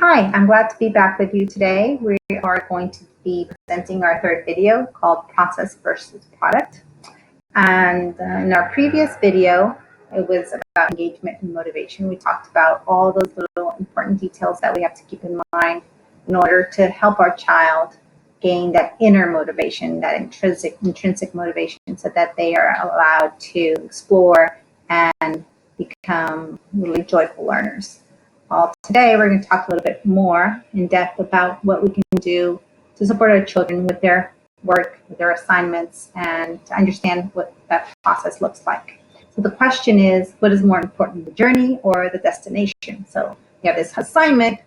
Hi, I'm glad to be back with you today. We are going to be presenting our third video called Process versus Product. And in our previous video, it was about engagement and motivation. We talked about all those little important details that we have to keep in mind in order to help our child gain that inner motivation, that intrinsic motivation, so that they are allowed to explore and become really joyful learners. Today, we're going to talk a little bit more in depth about what we can do to support our children with their work, with their assignments, and to understand what that process looks like. So the question is, what is more important, the journey or the destination? So you have this assignment.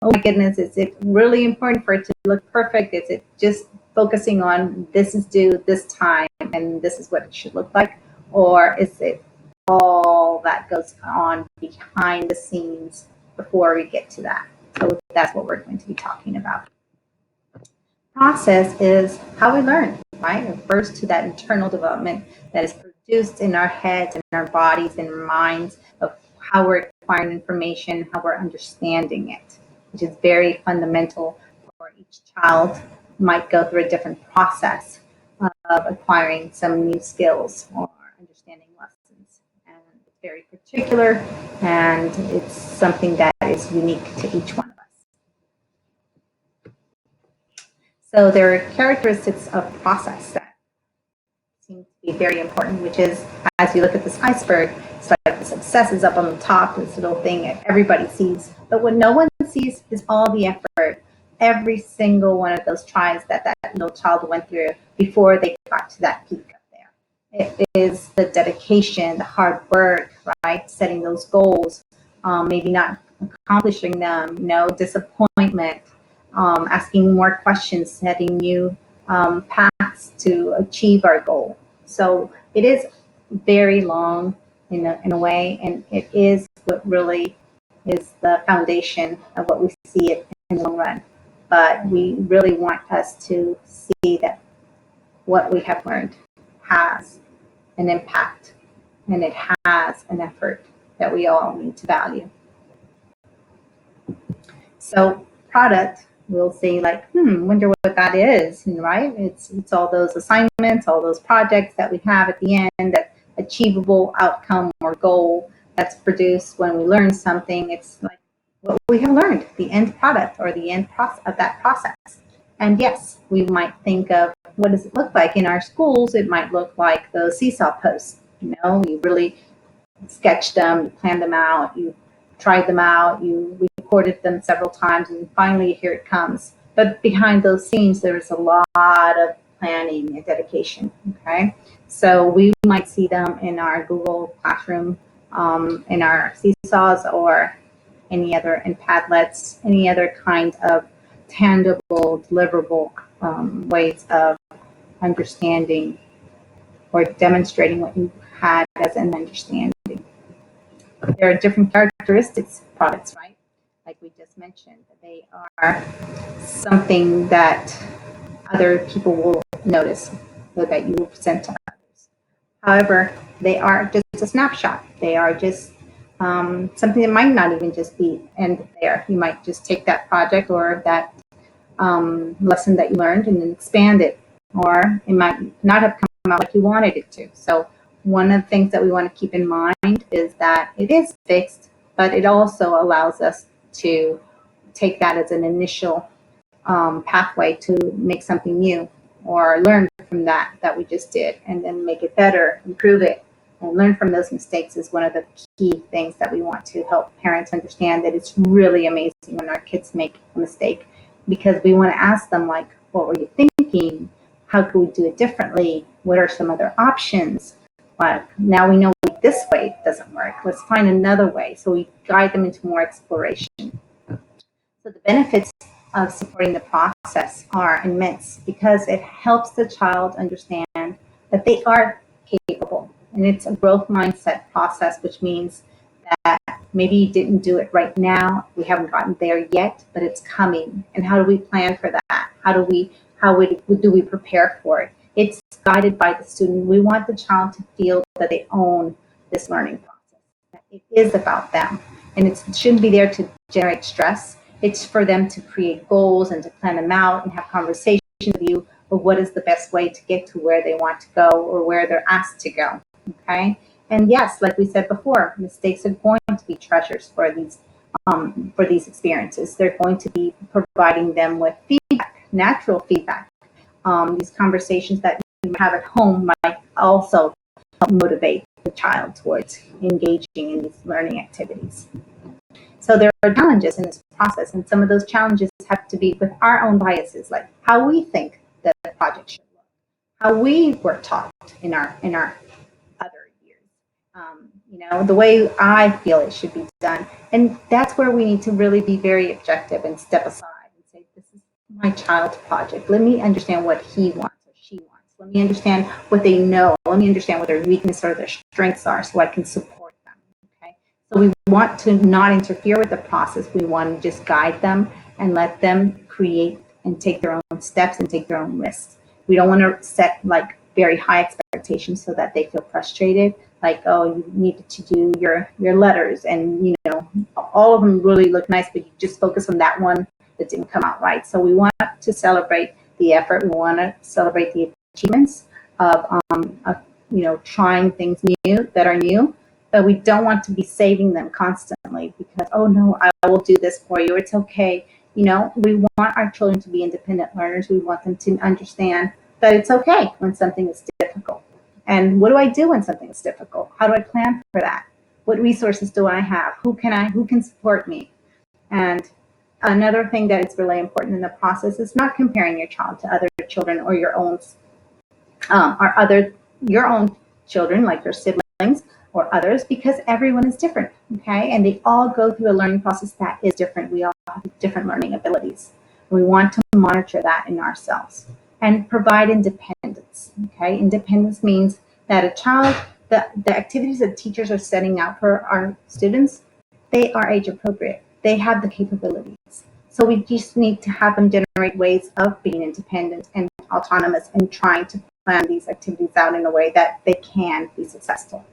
Oh my goodness, is it really important for it to look perfect? Is it just focusing on this is due this time and this is what it should look like? Or is it all that goes on behind the scenes before we get to that? So that's what we're going to be talking about. Process is how we learn, right? It refers to that internal development that is produced in our heads and our bodies and our minds of how we're acquiring information, how we're understanding it, which is very fundamental for each child. Might go through a different process of acquiring some new skills or understanding lessons. And it's very particular, and it's something that is unique to each one of us. So there are characteristics of process that seem to be very important, which is, as you look at this iceberg, it's like the success is up on the top, this little thing that everybody sees. But what no one sees is all the effort, every single one of those tries that that little child went through before they got to that peak up there. It is the dedication, the hard work, right? Setting those goals, maybe not accomplishing them, disappointment, asking more questions, setting new paths to achieve our goal. So it is very long in a way, and it is what really is the foundation of what we see it in the long run. But we really want us to see that what we have learned has an impact, and it has an effort that we all need to value. So product, we'll say like, wonder what that is, right? It's all those assignments, all those projects that we have at the end, that achievable outcome or goal that's produced when we learn something. It's like what we have learned, the end product or the end process of that process. And yes, we might think of what does it look like in our schools. It might look like those seesaw posts. You really sketched them, you planned them out, you tried them out, you recorded them several times, and finally here it comes. But behind those scenes, there's a lot of planning and dedication, okay? So we might see them in our Google Classroom, in our seesaws, or any other, in Padlets, any other kind of tangible, deliverable ways of understanding or demonstrating what you had as an understanding. There are different characteristics of products, right? Like we just mentioned, they are something that other people will notice, so that you will present to others. However, they are just a snapshot. They are just something that might not even just be end there. You might just take that project or that lesson that you learned and then expand it, or it might not have come out like you wanted it to. So one of the things that we want to keep in mind is that it is fixed, but it also allows us to take that as an initial pathway to make something new, or learn from that we just did, and then make it better, improve it, and learn from those mistakes is one of the key things that we want to help parents understand. That it's really amazing when our kids make a mistake, because we want to ask them, like, what were you thinking? How could we do it differently? What are some other options? Like, now we know this way doesn't work. Let's find another way. So we guide them into more exploration. So the benefits of supporting the process are immense, because it helps the child understand that they are capable. And it's a growth mindset process, which means that maybe you didn't do it right now. We haven't gotten there yet, but it's coming. And how do we plan for that? How do we prepare for it? It's guided by the student. We want the child to feel that they own this learning process. It is about them, and it shouldn't be there to generate stress. It's for them to create goals and to plan them out and have conversations with you of what is the best way to get to where they want to go or where they're asked to go. Okay. And yes, like we said before, mistakes are going to be treasures for these experiences. They're going to be providing them with feedback, natural feedback. These conversations that you have at home might also help motivate the child towards engaging in these learning activities. So there are challenges in this process, and some of those challenges have to be with our own biases, like how we think that the project should look, how we were taught in our other years, the way I feel it should be done. And that's where we need to really be very objective and step aside and say, this is my child's project. Let me understand what he wants or she wants. Let me understand what they know. Let me understand what their weaknesses or their strengths are so I can support them. Okay. So we want to not interfere with the process. We want to just guide them and let them create and take their own steps and take their own risks. We don't want to set like very high expectations so that they feel frustrated, like, oh, you needed to do your letters and all of them really look nice, but you just focus on that one that didn't come out right. So we want to celebrate the effort. We want to celebrate the achievements of trying things that are new, but we don't want to be saving them constantly because, oh no, I will do this for you, it's okay. We want our children to be independent learners. We want them to understand that it's okay when something is difficult. And what do I do when something is difficult? How do I plan for that? What resources do I have? Who can support me? And another thing that is really important in the process is not comparing your child to other children or your own children, like your siblings or others, because everyone is different, okay? And they all go through a learning process that is different. We all have different learning abilities. We want to monitor that in ourselves and provide independence, okay? Independence means that a child, the activities that teachers are setting out for our students, they are age appropriate. They have the capabilities. So we just need to have them generate ways of being independent and autonomous and trying to plan these activities out in a way that they can be successful.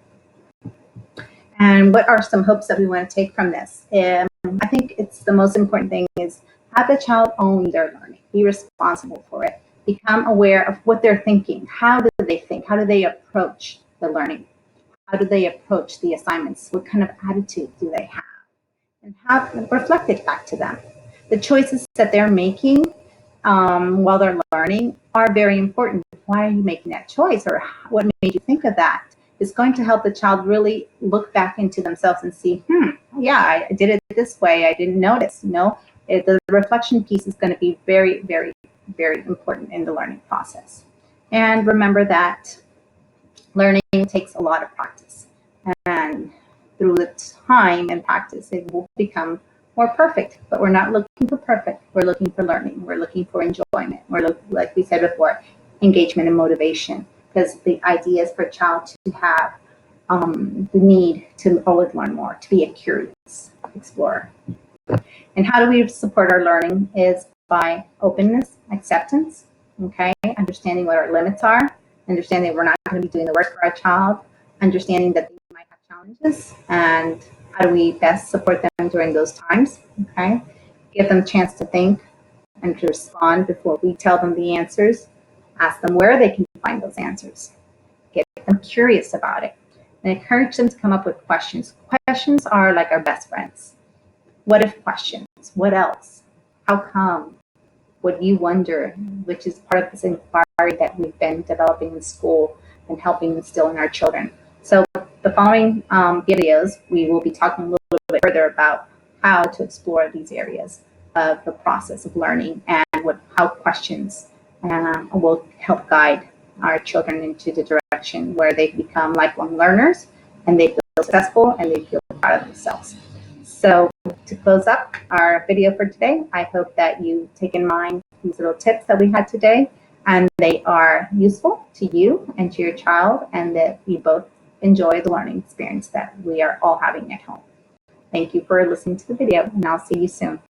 And what are some hopes that we want to take from this? I think it's the most important thing is have the child own their learning, be responsible for it, become aware of what they're thinking. How do they think? How do they approach the learning? How do they approach the assignments? What kind of attitude do they have? And reflect it back to them. The choices that they're making while they're learning are very important. Why are you making that choice, or what made you think of that? It's going to help the child really look back into themselves and see, yeah, I did it this way. I didn't notice. The reflection piece is going to be very, very, very important in the learning process. And remember that learning takes a lot of practice. And through the time and practice, it will become more perfect. But we're not looking for perfect. We're looking for learning. We're looking for enjoyment. Like we said before, engagement and motivation. Because the idea is for a child to have the need to always learn more, to be a curious explorer. And how do we support our learning is by openness, acceptance, okay, understanding what our limits are, understanding we're not going to be doing the work for our child, understanding that they might have challenges, and how do we best support them during those times, okay? Give them a chance to think and to respond before we tell them the answers. Ask them where they can find those answers. Get them curious about it. And encourage them to come up with questions. Questions are like our best friends. What if questions? What else? How come? What do you wonder? Which is part of this inquiry that we've been developing in school and helping instill in our children. So the following videos, we will be talking a little bit further about how to explore these areas of the process of learning and how questions will help guide our children into the direction where they become lifelong learners and they feel successful and they feel proud of themselves. So to close up our video for today, I hope that you take in mind these little tips that we had today and they are useful to you and to your child and that we both enjoy the learning experience that we are all having at home. Thank you for listening to the video and I'll see you soon.